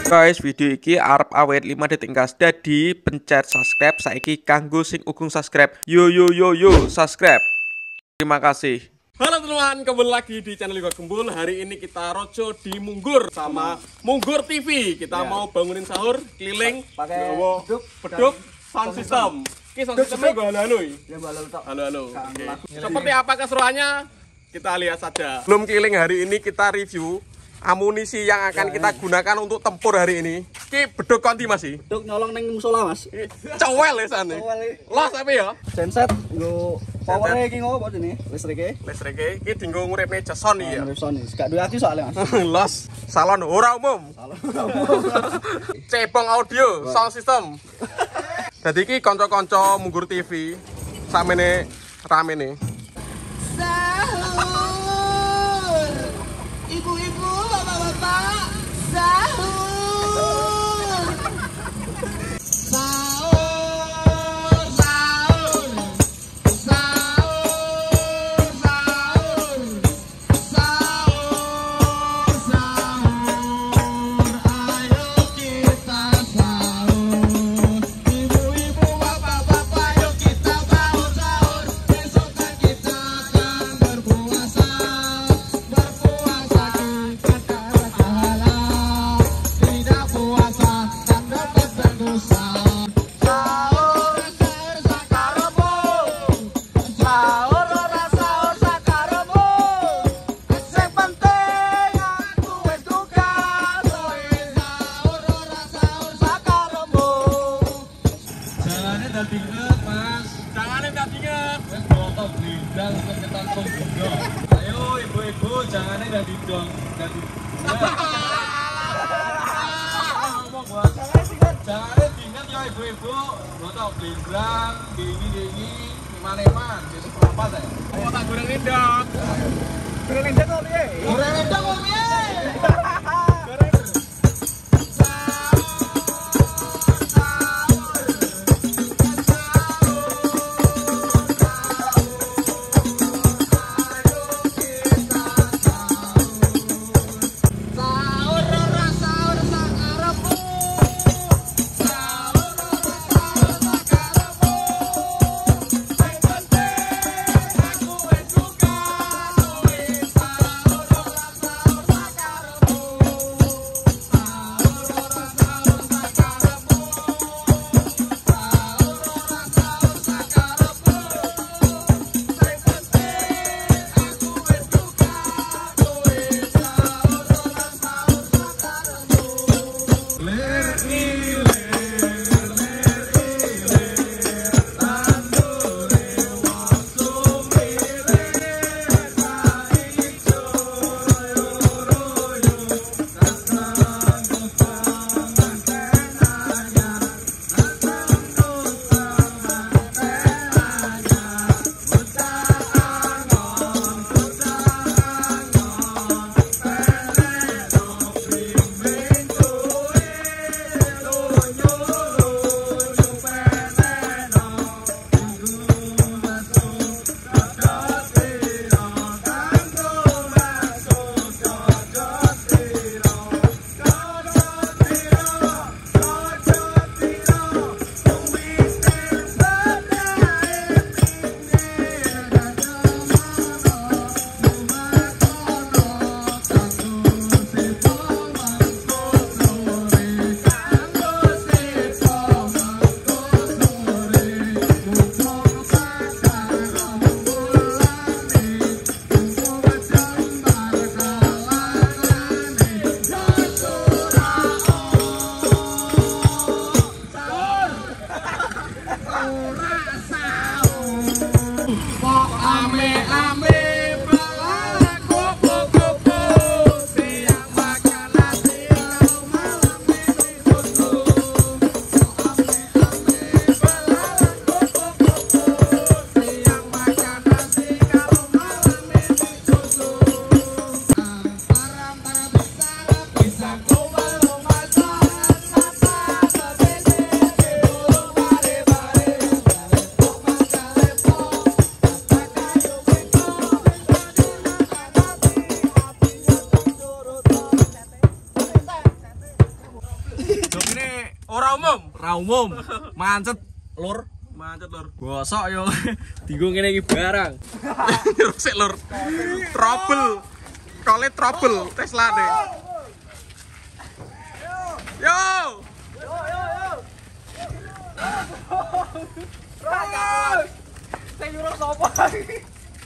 Guys, video iki arep awet 5 detik gas. Dadi pencet subscribe saiki kanggo sing ugung subscribe. Yo subscribe. Terima kasih. Halo teman-teman, kembali lagi di channel Liga Gembul. Hari ini kita rojo di Munggur sama Munggur TV. Kita mau bangunin sahur keliling pakai beduk sound system. Oke, sound systemnya gue halo-halo. Halo-halo. Seperti apa keseruannya? Kita lihat saja. Belum keliling hari ini kita review amunisi yang akan kita gunakan untuk tempur hari ini. Ki beduk konti masih. Beduk nyolong neng musola mas. Cowel ya sana. Los apa ya? Genset nggo power iki ngopo jenenge? Listrike. Listrike iki dinggo nguripne Jason iki ya. Jason. Gak duwe aki soalnya mas. Los salon ora umum. Cebong audio sound system. Dadi iki kanca-kanca Munggur TV samene ramene. Sahur, ibu-ibu, bapak-bapak, sahur, sahur, sahur, sahur, sahur, sahur, sahur, ayo kita sahur, ibu-ibu, bapak-bapak, yuk kita bangun sahur, besok kan kita akan berpuasa kita dapat pahala, tidak puasa tak dapat berdosa. Sahur, sahur, sakarebo, sahur, ora sahur, sakarebo, sing penting aku wis tugas, sahur, ora sahur, sakarebo. Jalannya tadi inget mas, Jangan tadi inget. wes botok blindang keketan pembunuh. Ayo ibu-ibu jangannya tadi dong, tadi. Ngomong buat jangannya diinget ya ibu-ibu, botok blindang, dingin, iman-iman, jadi perapat ya. Mau tak goreng endok. Goreng lendang kok piye? Goreng rendang kok piye? Sahur ora sahur sakarepmu. Sahur ora sahur sakarepmu. Sing penting aku wis tugas, sahur ora sahur sakarepmu. Jok ini ora umum. Mancet, lur. Mancet lur. Bosok yo. Dienggo ngene iki barang. Rusik lur. Trouble. Kole trouble Tesla deh. Yo. Saya nyuruh sapa?